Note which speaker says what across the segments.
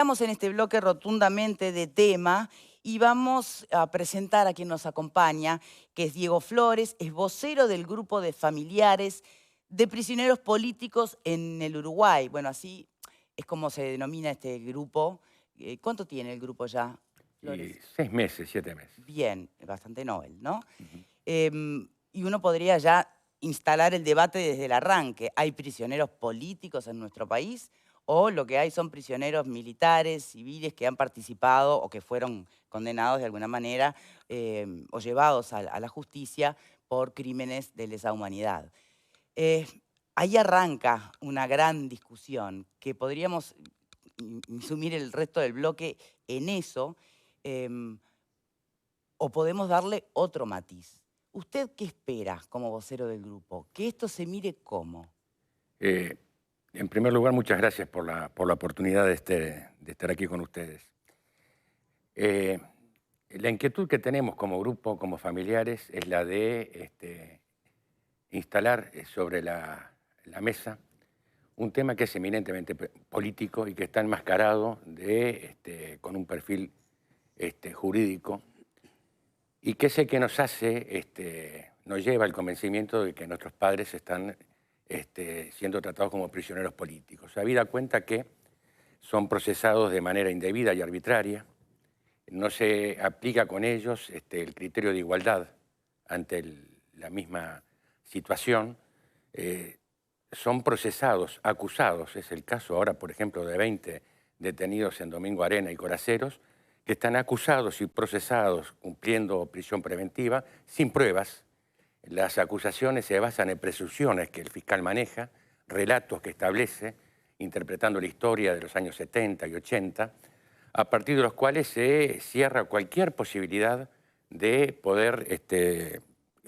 Speaker 1: Estamos en este bloque rotundamente de tema y vamos a presentar a quien nos acompaña, que es Diego Flores, es vocero del grupo de familiares de prisioneros políticos en el Uruguay. Bueno, así es como se denomina este grupo. ¿Cuánto tiene el grupo ya,
Speaker 2: Y
Speaker 1: Flores?
Speaker 2: 6 meses, 7 meses.
Speaker 1: Bien, bastante novel, ¿no?
Speaker 2: Ujú.
Speaker 1: Y uno podría ya instalar el debate desde el arranque. ¿Hay prisioneros políticos en nuestro país? ¿O lo que hay son prisioneros militares, civiles que han participado o que fueron condenados de alguna manera o llevados a la justicia por crímenes de lesa humanidad? Eh, Ahí arranca una gran discusión que podríamos insumir el resto del bloque en eso. em, o podemos darle otro matiz. ¿Usted qué espera como vocero del grupo? ¿Que esto se mire cómo?
Speaker 2: Eh, en primer lugar, muchas gracias por la oportunidad de estar aquí con ustedes. Eh, la inquietud que tenemos como grupo, como familiares, es la de instalar sobre la mesa un tema que es eminentemente político y que está enmascarado con un perfil jurídico y que es el que nos hace, nos lleva al convencimiento de que nuestros padres están siendo tratados como prisioneros políticos. Habida cuenta que son procesados de manera indebida y arbitraria, no se aplica con ellos el criterio de igualdad ante la misma situación, eh, son procesados, acusados, es el caso ahora, por ejemplo, de 20 detenidos en Domingo Arena y Coraceros, que están acusados y procesados cumpliendo prisión preventiva sin pruebas. Las acusaciones se basan en presunciones que el fiscal maneja, relatos que establece, interpretando la historia de los años 70 y 80, a partir de los cuales se cierra cualquier posibilidad de poder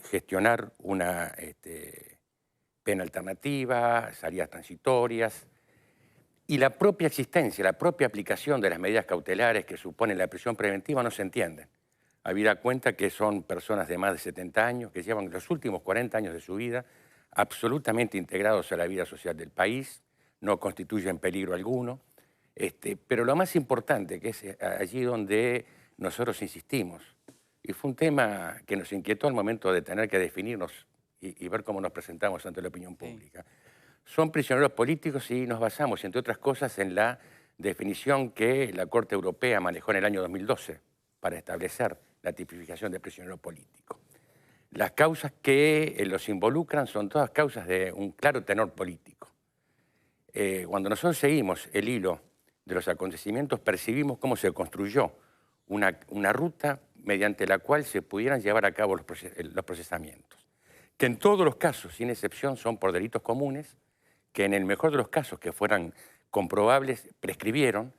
Speaker 2: gestionar una pena alternativa, salidas transitorias, y la propia existencia, la propia aplicación de las medidas cautelares que supone la prisión preventiva no se entienden. Habida cuenta que son personas de más de 70 años, que llevan los últimos 40 años de su vida absolutamente integrados a la vida social del país, no constituyen peligro alguno. Pero lo más importante, que es allí donde nosotros insistimos, y fue un tema que nos inquietó al momento de tener que definirnos y ver cómo nos presentamos ante la opinión
Speaker 1: Sí.
Speaker 2: pública. Son prisioneros políticos y nos basamos, entre otras cosas, en la definición que la Corte Europea manejó en el año 2012 para establecer la tipificación de prisionero político. Las causas que los involucran son todas causas de un claro tenor político. Cuando nosotros seguimos el hilo de los acontecimientos, percibimos cómo se construyó una ruta mediante la cual se pudieran llevar a cabo los procesamientos, que en todos los casos, sin excepción, son por delitos comunes, que en el mejor de los casos que fueran comprobables, prescribieron.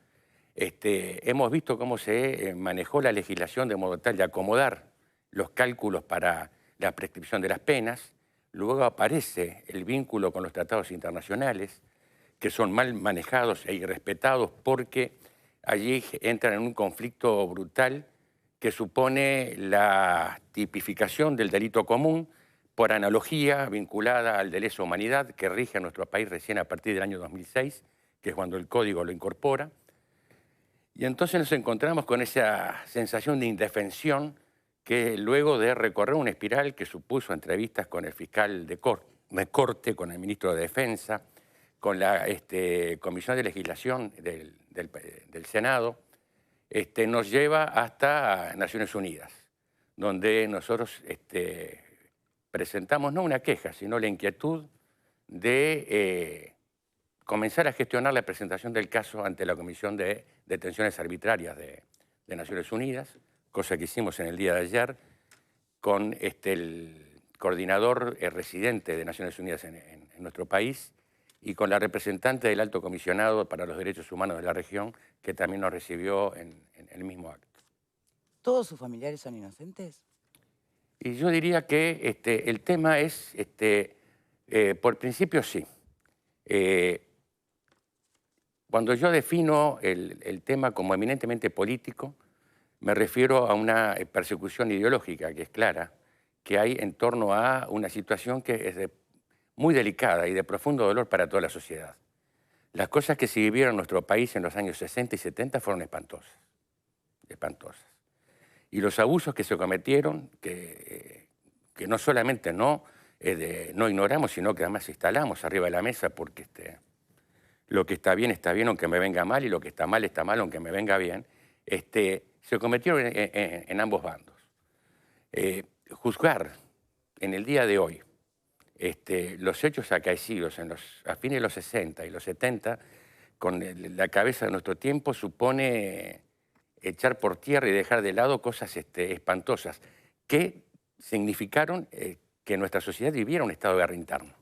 Speaker 2: Hemos visto cómo se manejó la legislación de modo tal de acomodar los cálculos para la prescripción de las penas. Luego aparece el vínculo con los tratados internacionales, que son mal manejados e irrespetados porque allí entran en un conflicto brutal que supone la tipificación del delito común por analogía vinculada al de lesa humanidad que rige a nuestro país recién a partir del año 2006, que es cuando el Código lo incorpora. Y entonces nos encontramos con esa sensación de indefensión que luego de recorrer una espiral que supuso entrevistas con el fiscal de corte, con el ministro de Defensa, con la Comisión de Legislación del Senado, nos lleva hasta Naciones Unidas, donde nosotros presentamos no una queja, sino la inquietud de comenzar a gestionar la presentación del caso ante la Comisión de Detenciones Arbitrarias de Naciones Unidas, cosa que hicimos en el día de ayer con el coordinador residente de Naciones Unidas en nuestro país y con la representante del Alto Comisionado para los Derechos Humanos de la región, que también nos recibió en el mismo acto.
Speaker 1: ¿Todos sus familiares son inocentes?
Speaker 2: Y yo diría que el tema es, por principio sí. Eh, Cuando yo defino el tema como eminentemente político, me refiero a una persecución ideológica que es clara, que hay en torno a una situación que es muy delicada y de profundo dolor para toda la sociedad. Las cosas que se vivieron en nuestro país en los años 60 y 70 fueron espantosas, espantosas. Y los abusos que se cometieron, que no solamente no ignoramos, sino que además instalamos arriba de la mesa, porque lo que está bien aunque me venga mal, y lo que está mal aunque me venga bien, se cometieron en ambos bandos. Juzgar en el día de hoy los hechos acaecidos a fines de los 60 y los 70, con la cabeza de nuestro tiempo, supone echar por tierra y dejar de lado cosas espantosas que significaron que nuestra sociedad viviera un estado de guerra interno.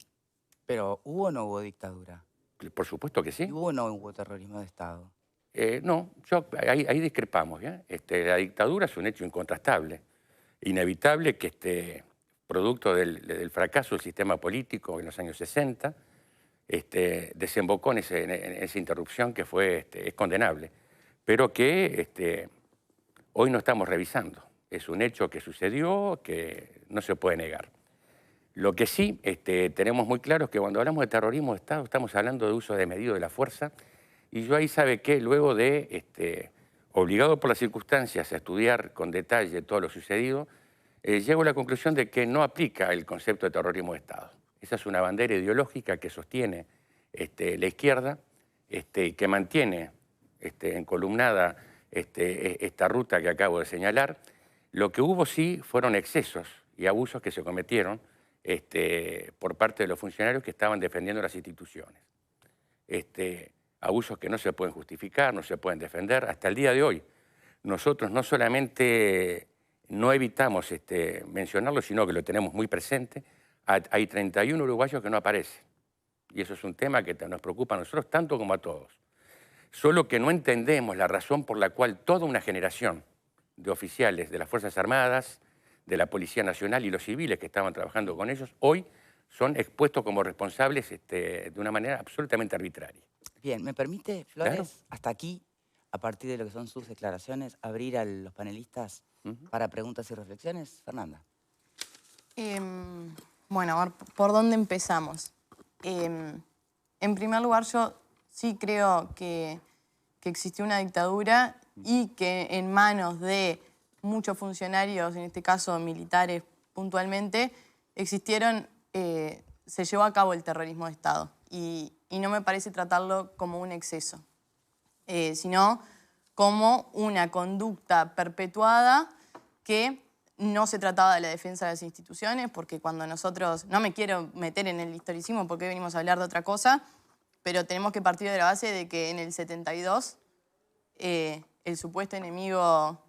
Speaker 1: Pero ¿hubo o no hubo dictadura?
Speaker 2: Por supuesto que sí.
Speaker 1: ¿Y hubo o no hubo terrorismo de Estado?
Speaker 2: No, ahí discrepamos. La dictadura es un hecho incontrastable, inevitable, que producto del fracaso del sistema político en los años 60, desembocó en esa interrupción que es condenable, pero que hoy no estamos revisando. Es un hecho que sucedió, que no se puede negar. Lo que sí tenemos muy claro es que cuando hablamos de terrorismo de Estado estamos hablando de uso desmedido de la fuerza, y yo ahí, ¿sabe qué? Luego de, obligado por las circunstancias a estudiar con detalle todo lo sucedido, llego a la conclusión de que no aplica el concepto de terrorismo de Estado. Esa es una bandera ideológica que sostiene la izquierda, que mantiene encolumnada esta ruta que acabo de señalar. Lo que hubo sí fueron excesos y abusos que se cometieron por parte de los funcionarios que estaban defendiendo las instituciones. Abusos que no se pueden justificar, no se pueden defender. Hasta el día de hoy, nosotros no solamente no evitamos mencionarlo, sino que lo tenemos muy presente. Hay 31 uruguayos que no aparecen. Y eso es un tema que nos preocupa a nosotros tanto como a todos. Solo que no entendemos la razón por la cual toda una generación de oficiales de las Fuerzas Armadas, de la Policía Nacional y los civiles que estaban trabajando con ellos, hoy son expuestos como responsables de una manera absolutamente arbitraria.
Speaker 1: Bien, ¿me permite, Flores,
Speaker 2: Claro.
Speaker 1: hasta aquí, a partir de lo que son sus declaraciones, abrir a los panelistas para preguntas y reflexiones? Fernanda.
Speaker 3: Bueno, a ver, ¿por dónde empezamos? En primer lugar, yo sí creo que existió una dictadura y que en manos de muchos funcionarios, en este caso militares puntualmente, se llevó a cabo el terrorismo de Estado. Y no me parece tratarlo como un exceso, sino como una conducta perpetuada que no se trataba de la defensa de las instituciones, porque cuando nosotros, no me quiero meter en el historicismo porque hoy venimos a hablar de otra cosa, pero tenemos que partir de la base de que en el 72 el supuesto enemigo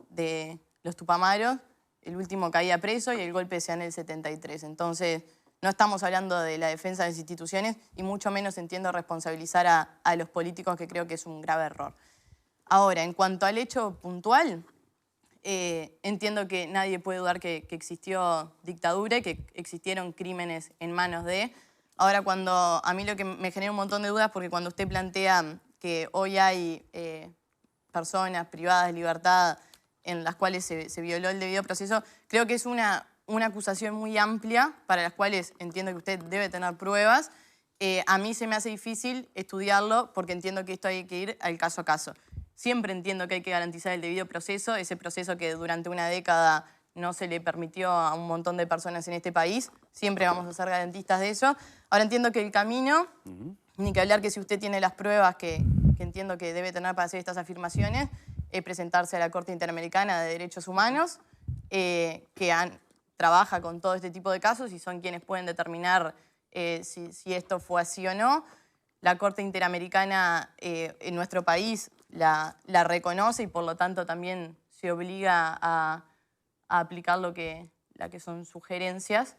Speaker 3: de los Tupamaros, el último caía preso y el golpe se da en el 73. Entonces, no estamos hablando de la defensa de las instituciones y mucho menos entiendo responsabilizar a los políticos, que creo que es un grave error. Ahora, en cuanto al hecho puntual, entiendo que nadie puede dudar que existió dictadura y que existieron crímenes en manos de... Ahora, a mí lo que me genera un montón de dudas, porque cuando usted plantea que hoy hay personas privadas de libertad en las cuales se violó el debido proceso, creo que es una acusación muy amplia, para las cuales entiendo que usted debe tener pruebas. A mí se me hace difícil estudiarlo porque entiendo que esto hay que ir al caso a caso. Siempre entiendo que hay que garantizar el debido proceso, ese proceso que durante una década no se le permitió a un montón de personas en este país. Siempre vamos a ser garantistas de eso. Ahora entiendo que el camino, ni que hablar que si usted tiene las pruebas que entiendo que debe tener para hacer estas afirmaciones, es presentarse a la Corte Interamericana de Derechos Humanos, que trabaja con todo este tipo de casos y son quienes pueden determinar si esto fue así o no. La Corte Interamericana en nuestro país la reconoce y por lo tanto también se obliga a aplicar lo que son sugerencias.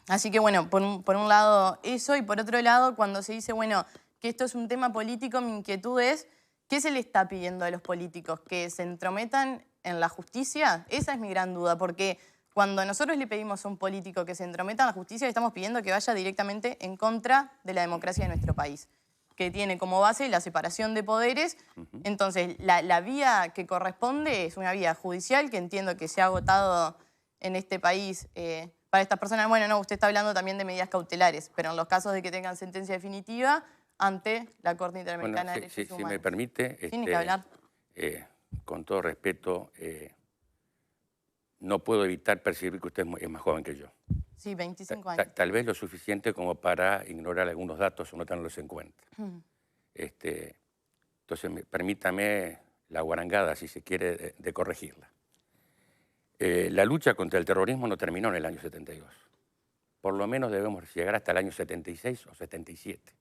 Speaker 3: Así que bueno, por un lado eso, y por otro lado cuando se dice, bueno, que esto es un tema político, mi inquietud es, ¿qué se le está pidiendo a los políticos? ¿Que se entrometan en la justicia? Esa es mi gran duda, porque cuando nosotros le pedimos a un político que se entrometa en la justicia, le estamos pidiendo que vaya directamente en contra de la democracia de nuestro país, que tiene como base la separación de poderes. Entonces, la vía que corresponde es una vía judicial, que entiendo que se ha agotado en este país para estas personas, bueno, no, usted está hablando también de medidas cautelares, pero en los casos de que tengan sentencia definitiva ante la Corte Interamericana de Derechos Humanos.
Speaker 2: Si me permite,
Speaker 3: Tiene que hablar.
Speaker 2: con todo respeto, no puedo evitar percibir que usted es más joven que yo.
Speaker 3: Sí, 25 años.
Speaker 2: Tal vez lo suficiente como para ignorar algunos datos o no tenerlos en cuenta. Entonces, permítame la guarangada, si se quiere, de corregirla. La lucha contra el terrorismo no terminó en el año 72. Por lo menos debemos llegar hasta el año 76 o 77,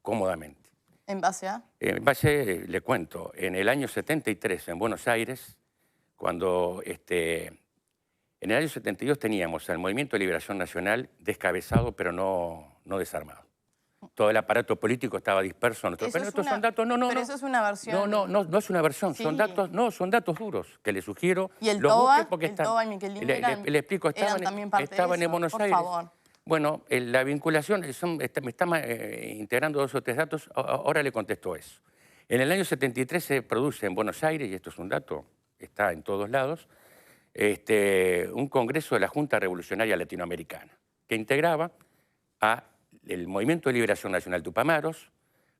Speaker 2: cómodamente.
Speaker 3: ¿En base a?
Speaker 2: En base, le cuento, en el año 73, en Buenos Aires, cuando en el año 72 teníamos al Movimiento de Liberación Nacional descabezado, pero no desarmado. Todo el aparato político estaba disperso en nuestro país. Estos son datos,
Speaker 3: pero eso es una versión.
Speaker 2: No es una versión,
Speaker 3: Sí.
Speaker 2: son datos duros que le sugiero.
Speaker 3: Y el
Speaker 2: los
Speaker 3: TOBA,
Speaker 2: busque porque
Speaker 3: y Miquel Lima
Speaker 2: le explico,
Speaker 3: eran también parte de
Speaker 2: estaban en
Speaker 3: eso,
Speaker 2: Buenos
Speaker 3: por
Speaker 2: Aires.
Speaker 3: favor.
Speaker 2: Bueno, la vinculación, me está integrando 2 o 3 datos, ahora le contesto eso. En el año 73 se produce en Buenos Aires, y esto es un dato, está en todos lados, un congreso de la Junta Revolucionaria Latinoamericana, que integraba al Movimiento de Liberación Nacional Tupamaros,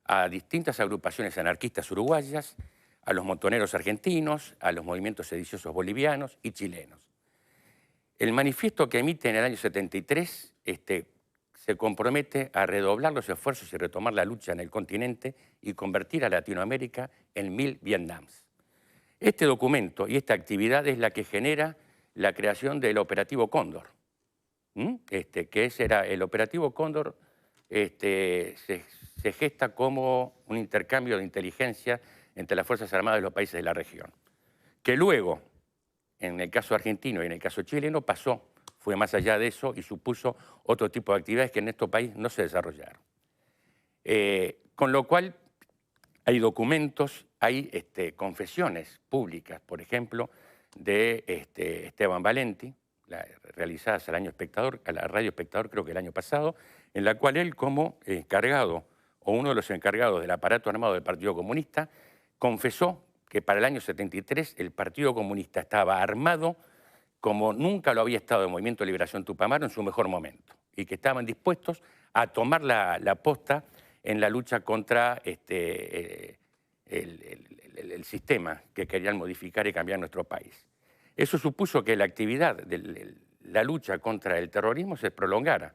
Speaker 2: a distintas agrupaciones anarquistas uruguayas, a los montoneros argentinos, a los movimientos sediciosos bolivianos y chilenos. El manifiesto que emite en el año 73 se compromete a redoblar los esfuerzos y retomar la lucha en el continente y convertir a Latinoamérica en 1000 Vietnams. Este documento y esta actividad es la que genera la creación del Operativo Cóndor. Que ese era el Operativo Cóndor, se gesta como un intercambio de inteligencia entre las Fuerzas Armadas de los países de la región, que luego, en el caso argentino y en el caso chileno, fue más allá de eso y supuso otro tipo de actividades que en nuestro país no se desarrollaron. Con lo cual, hay documentos, hay confesiones públicas, por ejemplo, de Esteban Valenti, realizadas a la Radio Espectador, creo que el año pasado, en la cual él, como encargado o uno de los encargados del aparato armado del Partido Comunista, confesó que para el año 73 el Partido Comunista estaba armado como nunca lo había estado el Movimiento de Liberación Tupamaro en su mejor momento, y que estaban dispuestos a tomar la posta en la lucha contra el sistema que querían modificar y cambiar nuestro país. Eso supuso que la actividad de la lucha contra el terrorismo se prolongara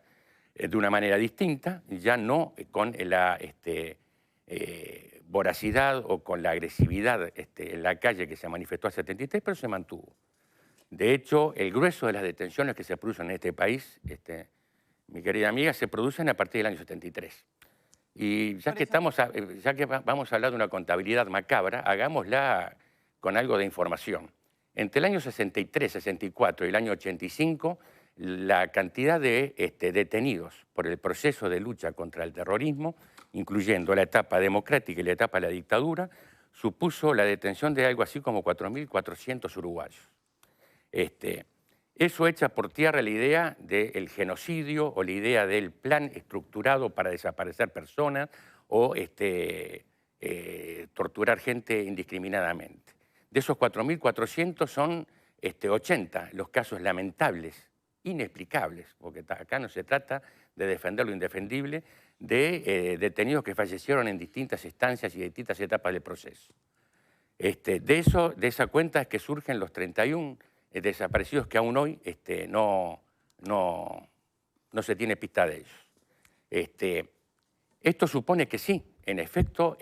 Speaker 2: de una manera distinta, ya no con la voracidad o con la agresividad en la calle que se manifestó al 73, pero se mantuvo. De hecho, el grueso de las detenciones que se producen en este país, mi querida amiga, se producen a partir del año 73. Y ya que vamos a hablar de una contabilidad macabra, hagámosla con algo de información. Entre el año 63, 64 y el año 85, la cantidad de detenidos por el proceso de lucha contra el terrorismo, incluyendo la etapa democrática y la etapa de la dictadura, supuso la detención de algo así como 4.400 uruguayos. Eso echa por tierra la idea del genocidio o la idea del plan estructurado para desaparecer personas o torturar gente indiscriminadamente. De esos 4.400 son 80 los casos lamentables, inexplicables, porque acá no se trata de defender lo indefendible, de detenidos que fallecieron en distintas instancias y distintas etapas del proceso. De esa cuenta es que surgen los 31 desaparecidos que aún hoy no se tiene pista de ellos. Esto supone que sí, en efecto,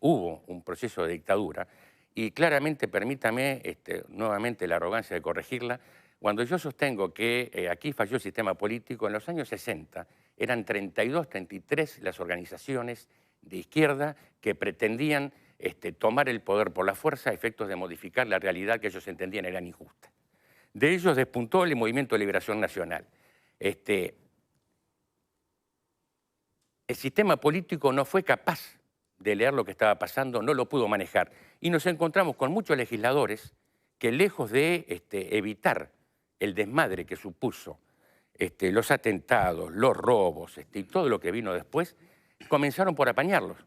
Speaker 2: hubo un proceso de dictadura y claramente, permítame nuevamente la arrogancia de corregirla, cuando yo sostengo que aquí falló el sistema político, en los años 60 eran 32, 33 las organizaciones de izquierda que pretendían tomar el poder por la fuerza a efectos de modificar la realidad que ellos entendían eran injusta. De ellos despuntó el Movimiento de Liberación Nacional. El sistema político no fue capaz de leer lo que estaba pasando, no lo pudo manejar. Y nos encontramos con muchos legisladores que, lejos de evitar el desmadre que supuso los atentados, los robos y todo lo que vino después, comenzaron por apañarlos.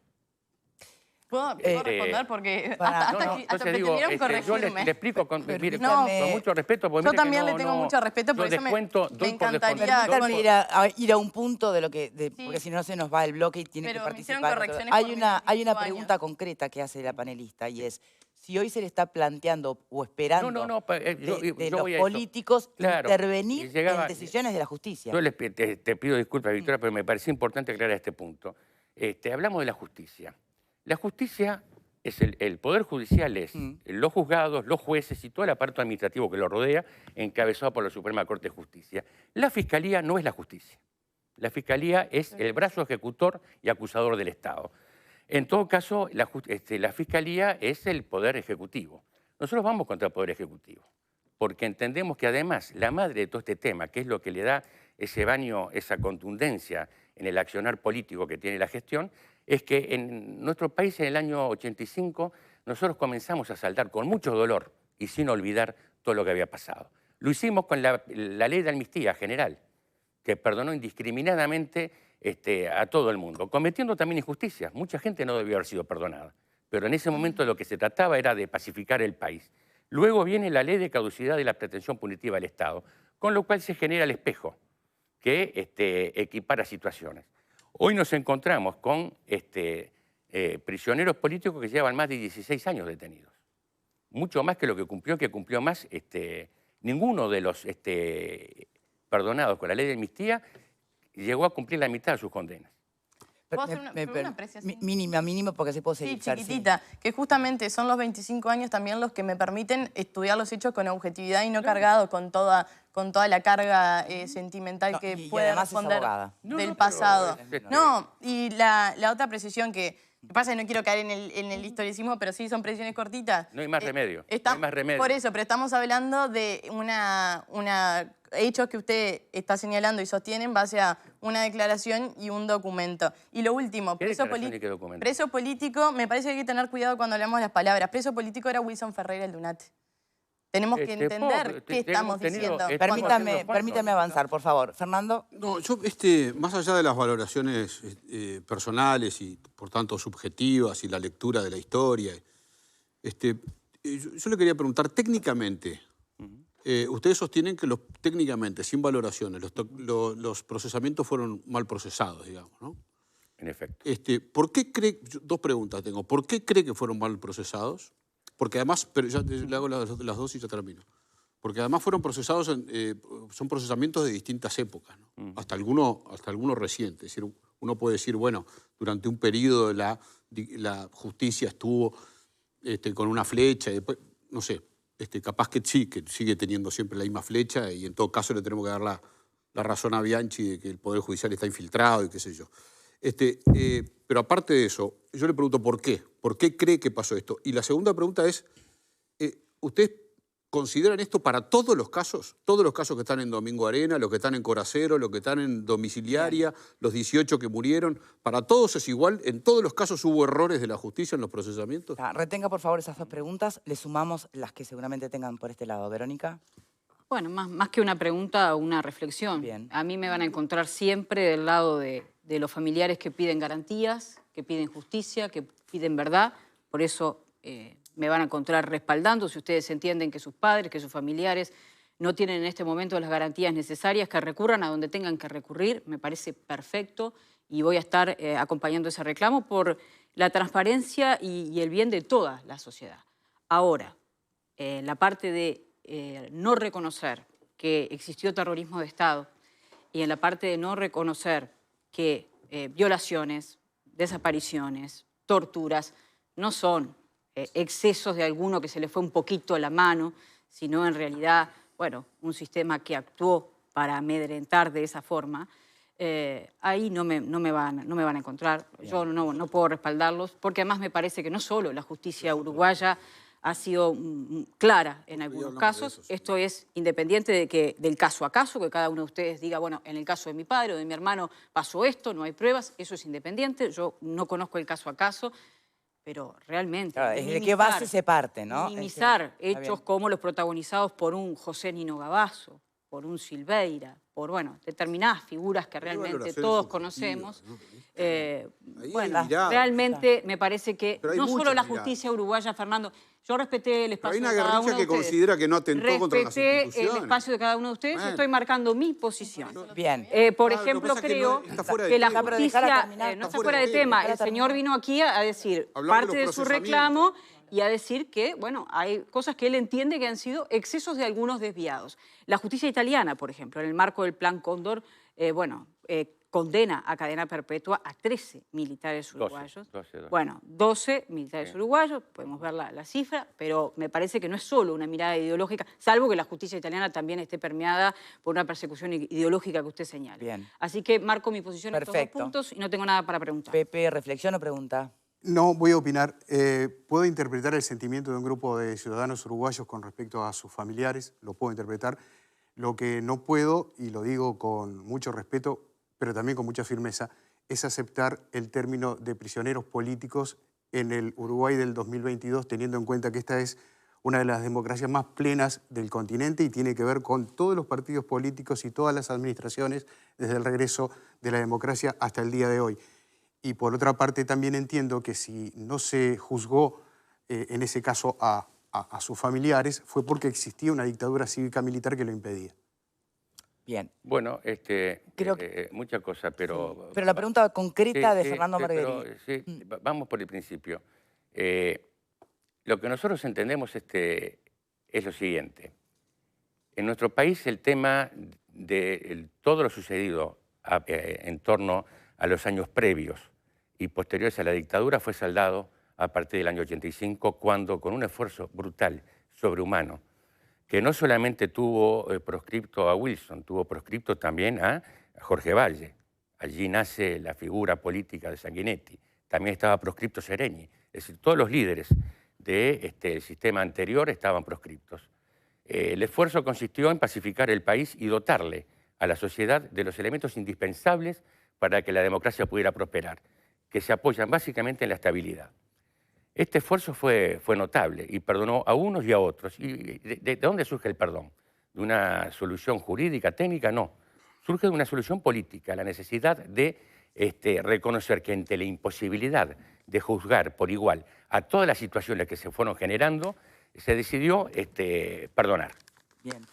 Speaker 3: ¿Puedo responder? Porque
Speaker 1: para-
Speaker 3: hasta
Speaker 2: No,
Speaker 3: que
Speaker 2: entonces digo,
Speaker 3: pretendieron
Speaker 2: yo
Speaker 3: corregirme.
Speaker 2: le explico con, mire,
Speaker 1: Permítame.
Speaker 2: con mucho respeto. Porque
Speaker 3: Yo
Speaker 2: mire que
Speaker 3: también le tengo mucho respeto, por
Speaker 2: yo
Speaker 3: eso me
Speaker 2: descuento, doy por
Speaker 3: encantaría
Speaker 2: descontado.
Speaker 1: Permítame ir a un punto de lo que,
Speaker 3: Sí.
Speaker 1: porque si no se nos va el bloque y tiene
Speaker 3: Pero
Speaker 1: que
Speaker 3: me hicieron
Speaker 1: participar.
Speaker 3: correcciones
Speaker 1: Hay
Speaker 3: por
Speaker 1: una,
Speaker 3: mis
Speaker 1: hay una
Speaker 3: 25
Speaker 1: pregunta
Speaker 3: años.
Speaker 1: concreta que hace la panelista y es, si hoy se le está planteando o esperando
Speaker 2: No, yo
Speaker 1: de
Speaker 2: voy
Speaker 1: los
Speaker 2: a eso.
Speaker 1: políticos
Speaker 2: Claro,
Speaker 1: intervenir
Speaker 2: y llegaba-
Speaker 1: en decisiones de la justicia.
Speaker 2: Yo te pido disculpas, Victoria, pero me parecía importante aclarar este punto. Hablamos de la justicia. La justicia es el Poder Judicial, es los juzgados, los jueces y todo el aparato administrativo que lo rodea, encabezado por la Suprema Corte de Justicia. La Fiscalía no es la justicia. La Fiscalía es el brazo ejecutor y acusador del Estado. En todo caso, la Fiscalía es el Poder Ejecutivo. Nosotros vamos contra el Poder Ejecutivo, porque entendemos que además la madre de todo este tema, que es lo que le da ese baño, esa contundencia en el accionar político que tiene la gestión, es que en nuestro país en el año 85 nosotros comenzamos a saldar con mucho dolor y sin olvidar todo lo que había pasado. Lo hicimos con la ley de amnistía general, que perdonó indiscriminadamente a todo el mundo, cometiendo también injusticias. Mucha gente no debió haber sido perdonada, pero en ese momento lo que se trataba era de pacificar el país. Luego viene la ley de caducidad de la pretensión punitiva del Estado, con lo cual se genera el espejo que equipara situaciones. Hoy nos encontramos con prisioneros políticos que llevan más de 16 años detenidos. Mucho más que lo que cumplió más ninguno de los perdonados con la ley de amnistía llegó a cumplir la mitad de sus condenas.
Speaker 3: ¿Puedo hacer una apreciación?
Speaker 1: Mínimo, porque así puedo
Speaker 3: Sí,
Speaker 1: seguir.
Speaker 3: chiquitita, que justamente son los 25 años también los que me permiten estudiar los hechos con objetividad y no cargado con toda la carga sentimental
Speaker 1: No,
Speaker 3: que
Speaker 1: y
Speaker 3: puede
Speaker 1: además es
Speaker 3: responder
Speaker 1: abogada.
Speaker 3: del pasado. No, y la otra precisión que pasa, y no quiero caer en el historicismo, pero sí son precisiones cortitas.
Speaker 2: No hay más remedio,
Speaker 3: no
Speaker 2: hay más remedio.
Speaker 3: Por eso, pero estamos hablando de una hechos que usted está señalando y sostiene en base a una declaración y un documento. Y lo último,
Speaker 2: ¿Qué declaración y qué documento?
Speaker 3: preso político, me parece que hay que tener cuidado cuando hablamos de las palabras. Preso político era Wilson Ferreira el Dunate. Tenemos que entender qué estamos diciendo.
Speaker 1: Permítame avanzar, por favor. Fernando.
Speaker 4: No, yo, más allá de las valoraciones personales y, por tanto, subjetivas y la lectura de la historia, yo le quería preguntar, técnicamente, ustedes sostienen que técnicamente, sin valoraciones, los procesamientos fueron mal procesados, digamos, ¿no?
Speaker 2: En efecto.
Speaker 4: ¿Por qué cree, dos preguntas tengo, ¿por qué cree que fueron mal procesados? Porque además, pero ya le hago las dos y ya termino. Porque además fueron procesados, son procesamientos de distintas épocas, ¿no? Hasta algunos recientes. Es decir, uno puede decir, bueno, durante un periodo la justicia estuvo con una flecha y después, no sé, capaz que sí, que sigue teniendo siempre la misma flecha y en todo caso le tenemos que dar la razón a Bianchi de que el Poder Judicial está infiltrado y qué sé yo. Pero aparte de eso, yo le pregunto por qué. ¿Por qué cree que pasó esto? Y la segunda pregunta es, ¿ustedes consideran esto para todos los casos? Todos los casos que están en Domingo Arena, los que están en Coracero, los que están en domiciliaria, los 18 que murieron, ¿para todos es igual? ¿En todos los casos hubo errores de la justicia en los procesamientos?
Speaker 1: Retenga, por favor, esas dos preguntas. Le sumamos las que seguramente tengan por este lado. Verónica.
Speaker 5: Bueno, más que una pregunta, una reflexión.
Speaker 1: Bien.
Speaker 5: A mí me van a encontrar siempre del lado de los familiares que piden garantías, que piden justicia, que piden verdad. Por eso me van a encontrar respaldando. Si ustedes entienden que sus padres, que sus familiares no tienen en este momento las garantías necesarias, que recurran a donde tengan que recurrir, me parece perfecto y voy a estar acompañando ese reclamo por la transparencia y el bien de toda la sociedad. Ahora, la parte de no reconocer que existió terrorismo de Estado y en la parte de no reconocer que violaciones, desapariciones, torturas no son excesos de alguno que se le fue un poquito la mano, sino en realidad, bueno, un sistema que actuó para amedrentar de esa forma, ahí no me van a encontrar. Yo no puedo respaldarlos, porque además me parece que no solo la justicia uruguaya ha sido clara en algunos casos. Esto es independiente del caso a caso, que cada uno de ustedes diga, bueno, en el caso de mi padre o de mi hermano pasó esto, no hay pruebas, eso es independiente. Yo no conozco el caso a caso, pero realmente...
Speaker 1: Claro, ¿de qué base se parte, no?
Speaker 5: Minimizar hechos como los protagonizados por un José Nino Gavazo, por un Silveira, por, bueno, determinadas figuras que realmente todos conocemos, bueno, realmente me parece que no solo la justicia uruguaya, Fernando, yo respeté el espacio de cada uno de ustedes.
Speaker 4: que considera que no atentó contra las instituciones.
Speaker 5: Respeté el espacio de cada uno de ustedes y estoy marcando mi posición.
Speaker 1: Bien.
Speaker 5: Por ejemplo, creo que la justicia, no está fuera de tema, el señor vino aquí a decir parte de su reclamo y a decir que, bueno, hay cosas que él entiende que han sido excesos de algunos desviados. La justicia italiana, por ejemplo, en el marco del Plan Cóndor, condena a cadena perpetua a 13 militares uruguayos.
Speaker 2: 12.
Speaker 5: Bueno, 12 militares uruguayos, podemos ver la cifra, pero me parece que no es solo una mirada ideológica, salvo que la justicia italiana también esté permeada por una persecución ideológica que usted señala.
Speaker 1: Bien.
Speaker 5: Así que marco mi posición en estos dos puntos y no tengo nada para preguntar.
Speaker 1: Pepe, ¿reflexión o pregunta?
Speaker 6: No, voy a opinar. Puedo interpretar el sentimiento de un grupo de ciudadanos uruguayos con respecto a sus familiares, lo puedo interpretar. Lo que no puedo, y lo digo con mucho respeto, pero también con mucha firmeza, es aceptar el término de prisioneros políticos en el Uruguay del 2022, teniendo en cuenta que esta es una de las democracias más plenas del continente y tiene que ver con todos los partidos políticos y todas las administraciones desde el regreso de la democracia hasta el día de hoy. Y por otra parte también entiendo que si no se juzgó en ese caso a sus familiares fue porque existía una dictadura cívica militar que lo impedía.
Speaker 1: Bien.
Speaker 2: Bueno,
Speaker 1: Creo
Speaker 2: muchas cosas, pero...
Speaker 1: Pero la pregunta concreta de
Speaker 2: Sí,
Speaker 1: Fernando
Speaker 2: pero,
Speaker 1: Marguerite.
Speaker 2: vamos por el principio. Lo que nosotros entendemos es lo siguiente. En nuestro país el tema de todo lo sucedido en torno a los años previos y posteriores a la dictadura fue saldado a partir del año 85, cuando con un esfuerzo brutal, sobrehumano, que no solamente tuvo proscripto a Wilson, tuvo proscripto también a Jorge Valle. Allí nace la figura política de Sanguinetti. También estaba proscripto Sereni. Es decir, todos los líderes del sistema anterior estaban proscriptos. El esfuerzo consistió en pacificar el país y dotarle a la sociedad de los elementos indispensables para que la democracia pudiera prosperar, que se apoyan básicamente en la estabilidad. Este esfuerzo fue notable y perdonó a unos y a otros. ¿Y de dónde surge el perdón? ¿De una solución jurídica, técnica? No. Surge de una solución política, la necesidad de reconocer que ante la imposibilidad de juzgar por igual a todas las situaciones que se fueron generando, se decidió perdonar.
Speaker 1: Bien.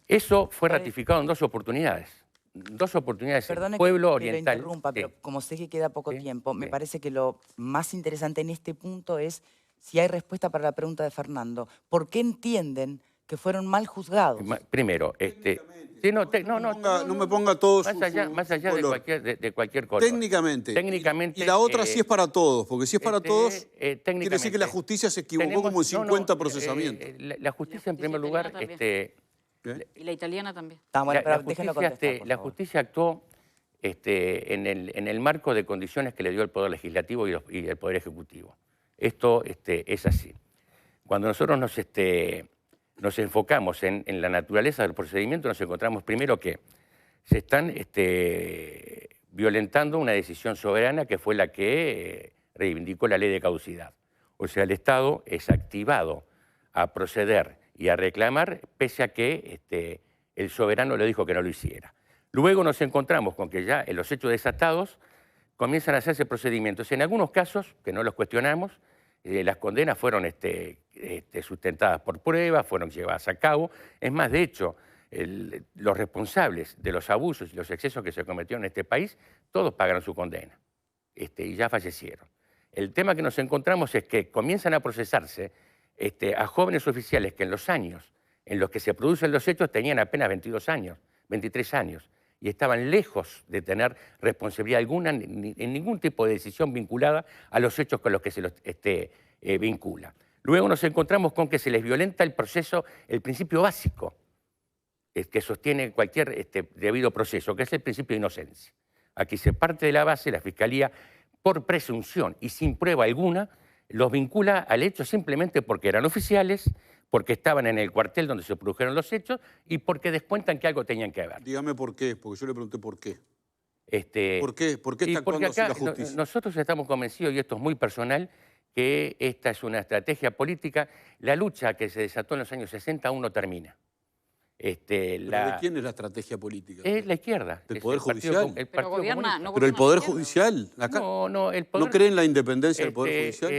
Speaker 2: Eso fue ratificado en dos oportunidades. Dos oportunidades en el pueblo oriental.
Speaker 1: Que lo interrumpa, pero como sé que queda poco tiempo, me parece que lo más interesante en este punto es si hay respuesta para la pregunta de Fernando. ¿Por qué entienden que fueron mal juzgados?
Speaker 2: Primero,
Speaker 4: no me ponga todos
Speaker 2: más allá de cualquier color.
Speaker 4: Técnicamente.
Speaker 2: Técnicamente.
Speaker 4: Y la otra sí es para todos, porque si es para todos,
Speaker 2: quiere
Speaker 4: decir que la justicia se equivocó como en 50 procesamientos.
Speaker 2: La justicia, en primer lugar,
Speaker 5: y la italiana también.
Speaker 2: La justicia actuó en el marco de condiciones que le dio el Poder Legislativo y el Poder Ejecutivo. Esto es así. Cuando nosotros nos enfocamos en la naturaleza del procedimiento, nos encontramos primero que se están violentando una decisión soberana que fue la que reivindicó la ley de caducidad. O sea, el Estado es activado a proceder y a reclamar, pese a que el soberano le dijo que no lo hiciera. Luego nos encontramos con que ya en los hechos desatados comienzan a hacerse procedimientos. En algunos casos, que no los cuestionamos, las condenas fueron sustentadas por pruebas, fueron llevadas a cabo. Es más, de hecho, los responsables de los abusos y los excesos que se cometieron en este país, todos pagaron su condena y ya fallecieron. El tema que nos encontramos es que comienzan a procesarse a jóvenes oficiales que en los años en los que se producen los hechos tenían apenas 22 años, 23 años, y estaban lejos de tener responsabilidad alguna en ningún tipo de decisión vinculada a los hechos con los que se los vincula. Luego nos encontramos con que se les violenta el proceso, el principio básico que sostiene cualquier debido proceso, que es el principio de inocencia. Aquí se parte de la base, la Fiscalía, por presunción y sin prueba alguna, los vincula al hecho simplemente porque eran oficiales, porque estaban en el cuartel donde se produjeron los hechos y porque descuentan que algo tenían que ver.
Speaker 4: Dígame por qué, porque yo le pregunté por qué. ¿Por qué está
Speaker 2: porque
Speaker 4: actuando así
Speaker 2: acá
Speaker 4: la justicia?
Speaker 2: Nosotros estamos convencidos, y esto es muy personal, que esta es una estrategia política. La lucha que se desató en los años 60 aún no termina.
Speaker 4: ¿Pero de quién es la estrategia política?
Speaker 2: Es la izquierda.
Speaker 4: ¿Del
Speaker 2: es
Speaker 4: Poder
Speaker 2: el Partido
Speaker 4: Judicial?
Speaker 2: Com- el
Speaker 5: Pero
Speaker 2: Partido
Speaker 5: gobierna,
Speaker 2: Comunista.
Speaker 5: no
Speaker 4: Pero el
Speaker 5: gobierna
Speaker 4: Poder
Speaker 5: la izquierda.
Speaker 4: Judicial, acá,
Speaker 2: No, el Poder...
Speaker 4: ¿no cree en la independencia del Poder Judicial?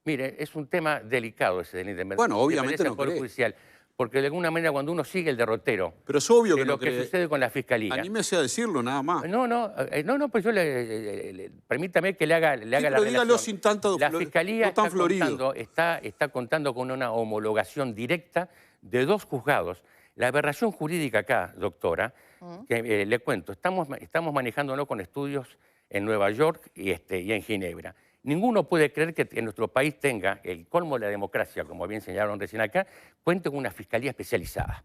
Speaker 2: Mire, es un tema delicado ese de la
Speaker 4: Bueno, obviamente
Speaker 2: independencia
Speaker 4: no
Speaker 2: del Poder
Speaker 4: cree.
Speaker 2: Judicial, porque de alguna manera cuando uno sigue el derrotero
Speaker 4: Pero es obvio
Speaker 2: de
Speaker 4: que
Speaker 2: lo
Speaker 4: no
Speaker 2: que
Speaker 4: cree.
Speaker 2: sucede con la Fiscalía...
Speaker 4: Anímese a decirlo, nada más.
Speaker 2: No, pues yo permítame que le haga la
Speaker 4: pero
Speaker 2: relación.
Speaker 4: dígalo sin tanto
Speaker 2: La Fiscalía
Speaker 4: no tan florido.
Speaker 2: está contando con una homologación directa de 2 juzgados. La aberración jurídica acá, doctora, que le cuento, estamos manejándonos con estudios en Nueva York y en Ginebra. Ninguno puede creer que en nuestro país tenga el colmo de la democracia, como bien señalaron recién acá, cuente con una fiscalía especializada.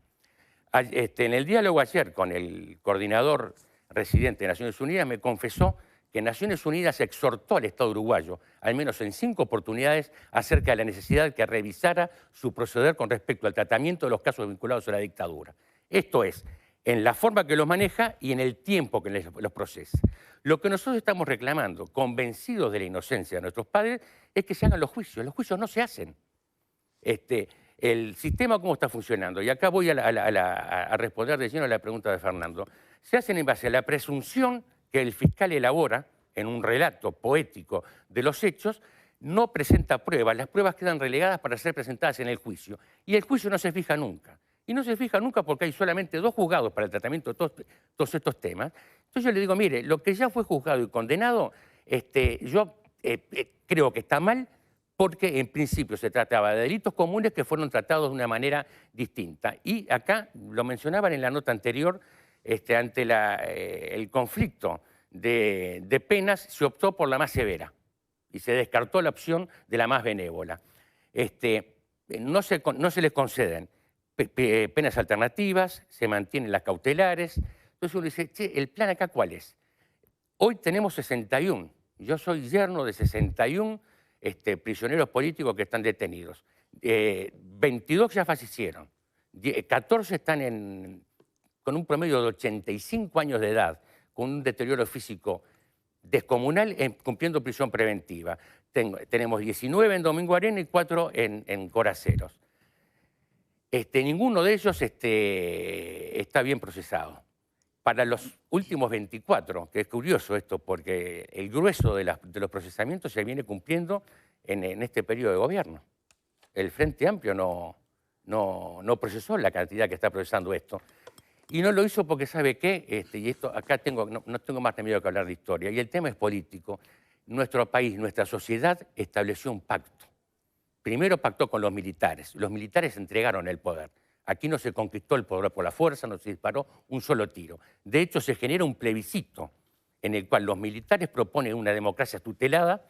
Speaker 2: En el diálogo ayer con el coordinador residente de Naciones Unidas me confesó que Naciones Unidas exhortó al Estado uruguayo, al menos en 5 oportunidades, acerca de la necesidad de que revisara su proceder con respecto al tratamiento de los casos vinculados a la dictadura. Esto es, en la forma que los maneja y en el tiempo que los procesa. Lo que nosotros estamos reclamando, convencidos de la inocencia de nuestros padres, es que se hagan los juicios. Los juicios no se hacen. El sistema, ¿cómo está funcionando? Y acá voy a responder de lleno a la pregunta de Fernando. Se hacen en base a la presunción que el fiscal elabora en un relato poético de los hechos, no presenta pruebas. Las pruebas quedan relegadas para ser presentadas en el juicio. Y el juicio no se fija nunca. Y no se fija nunca porque hay solamente 2 juzgados para el tratamiento de todos estos temas. Entonces yo le digo, mire, lo que ya fue juzgado y condenado, yo creo que está mal porque en principio se trataba de delitos comunes que fueron tratados de una manera distinta. Y acá, lo mencionaban en la nota anterior, ante el conflicto de penas se optó por la más severa y se descartó la opción de la más benévola. No se les conceden penas alternativas, se mantienen las cautelares. Entonces uno dice, che, ¿el plan acá cuál es? Hoy tenemos 61. Yo soy yerno de 61 prisioneros políticos que están detenidos. 22 ya fallecieron. 14 están con un promedio de 85 años de edad, con un deterioro físico descomunal, cumpliendo prisión preventiva. Tenemos 19 en Domingo Arena y 4 en Coraceros. Ninguno de ellos está bien procesado. Para los últimos 24, que es curioso esto, porque el grueso de los procesamientos se viene cumpliendo en este periodo de gobierno. El Frente Amplio no procesó la cantidad que está procesando esto. Y no lo hizo porque, ¿sabe qué? Y esto acá no tengo más remedio que hablar de historia. Y el tema es político. Nuestro país, nuestra sociedad estableció un pacto. Primero pactó con los militares. Los militares entregaron el poder. Aquí no se conquistó el poder por la fuerza, no se disparó un solo tiro. De hecho, se genera un plebiscito en el cual los militares proponen una democracia tutelada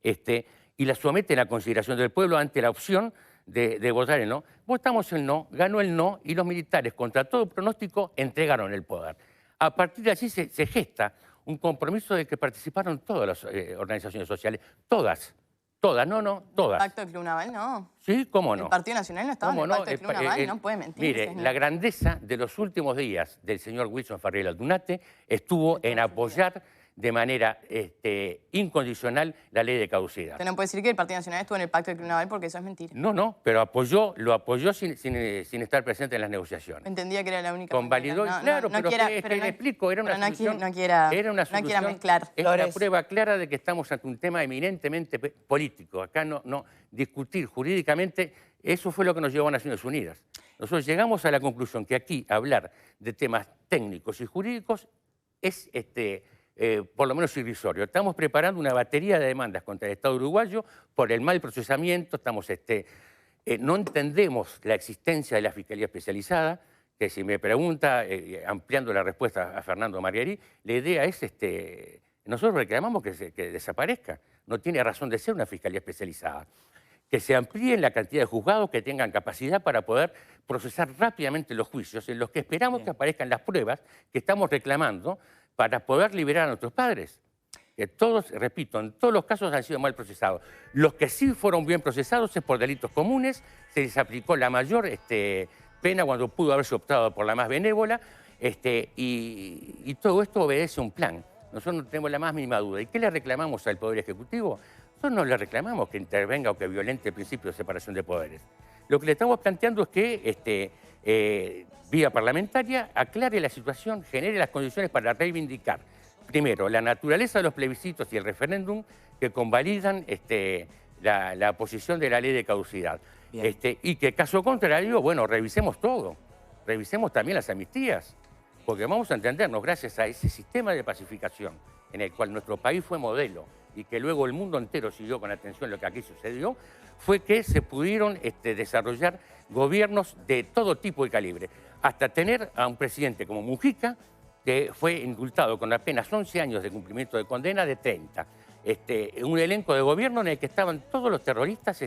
Speaker 2: y la someten a consideración del pueblo ante la opción de votar el no. Votamos el no, ganó el no y los militares, contra todo pronóstico, entregaron el poder. A partir de allí se gesta un compromiso de que participaron todas las organizaciones sociales, todas, todas.
Speaker 3: ¿El Pacto del Club Naval no?
Speaker 2: Sí, ¿cómo no?
Speaker 3: El Partido Nacional no estaba en el Pacto del Club Naval, no puede mentir.
Speaker 2: Mire,
Speaker 3: señor.
Speaker 2: la grandeza de los últimos días del señor Wilson Ferreira Aldunate estuvo en apoyar de manera incondicional la ley de caducidad.
Speaker 3: Usted no puede decir que el Partido Nacional estuvo en el Pacto del Club Naval porque eso es mentira.
Speaker 2: No, pero lo apoyó sin estar presente en las negociaciones.
Speaker 3: Entendía que era la única
Speaker 2: Convalidó,
Speaker 3: manera.
Speaker 2: claro, pero le explico, era una solución.
Speaker 3: No quiera mezclar.
Speaker 2: Es una prueba clara de que estamos ante un tema eminentemente político. Acá no discutir jurídicamente, eso fue lo que nos llevó a Naciones Unidas. Nosotros llegamos a la conclusión que aquí hablar de temas técnicos y jurídicos es por lo menos irrisorio. Estamos preparando una batería de demandas contra el Estado uruguayo por el mal procesamiento. No entendemos la existencia de la Fiscalía Especializada, que si me pregunta, ampliando la respuesta a Fernando Marguerí, la idea es, nosotros reclamamos que desaparezca. No tiene razón de ser una Fiscalía Especializada. Que se amplíen la cantidad de juzgados que tengan capacidad para poder procesar rápidamente los juicios en los que esperamos que aparezcan las pruebas que estamos reclamando para poder liberar a nuestros padres. Que todos, repito, en todos los casos han sido mal procesados. Los que sí fueron bien procesados es por delitos comunes, se les aplicó la mayor pena cuando pudo haberse optado por la más benévola, y todo esto obedece a un plan. Nosotros no tenemos la más mínima duda. ¿Y qué le reclamamos al Poder Ejecutivo? Nosotros no le reclamamos que intervenga o que violente el principio de separación de poderes. Lo que le estamos planteando es que vía parlamentaria, aclare la situación, genere las condiciones para reivindicar, primero, la naturaleza de los plebiscitos y el referéndum que convalidan la posición de la ley de caducidad. Y que, caso contrario, bueno, revisemos todo. Revisemos también las amnistías, porque vamos a entendernos, gracias a ese sistema de pacificación en el cual nuestro país fue modelo y que luego el mundo entero siguió con atención lo que aquí sucedió, fue que se pudieron desarrollar gobiernos de todo tipo y calibre, hasta tener a un presidente como Mujica, que fue indultado con apenas 11 años de cumplimiento de condena de 30. Un elenco de gobierno en el que estaban todos los terroristas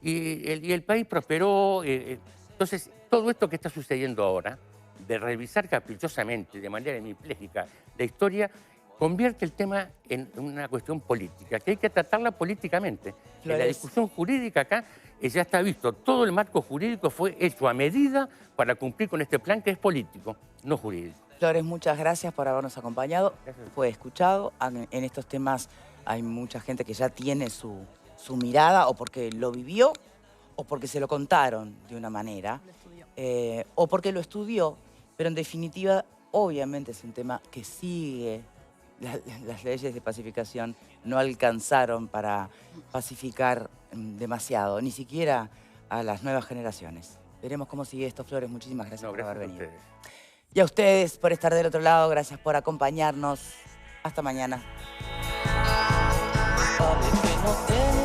Speaker 2: y el país prosperó. Entonces, todo esto que está sucediendo ahora, de revisar caprichosamente, de manera hemipléjica, la historia, convierte el tema en una cuestión política, que hay que tratarla políticamente. En la discusión jurídica acá ya está visto, todo el marco jurídico fue hecho a medida para cumplir con este plan que es político, no jurídico.
Speaker 1: Flores, muchas gracias por habernos acompañado.
Speaker 2: Gracias.
Speaker 1: Fue escuchado. En estos temas hay mucha gente que ya tiene su mirada, o porque lo vivió, o porque se lo contaron de una manera, o porque lo estudió. Pero en definitiva, obviamente es un tema que sigue. Las leyes de pacificación no alcanzaron para pacificar demasiado, ni siquiera a las nuevas generaciones. Veremos cómo sigue esto, Flores. Muchísimas gracias por haber venido.
Speaker 2: Ustedes.
Speaker 1: Y a ustedes por estar del otro lado. Gracias por acompañarnos. Hasta mañana.
Speaker 7: Sabe que no te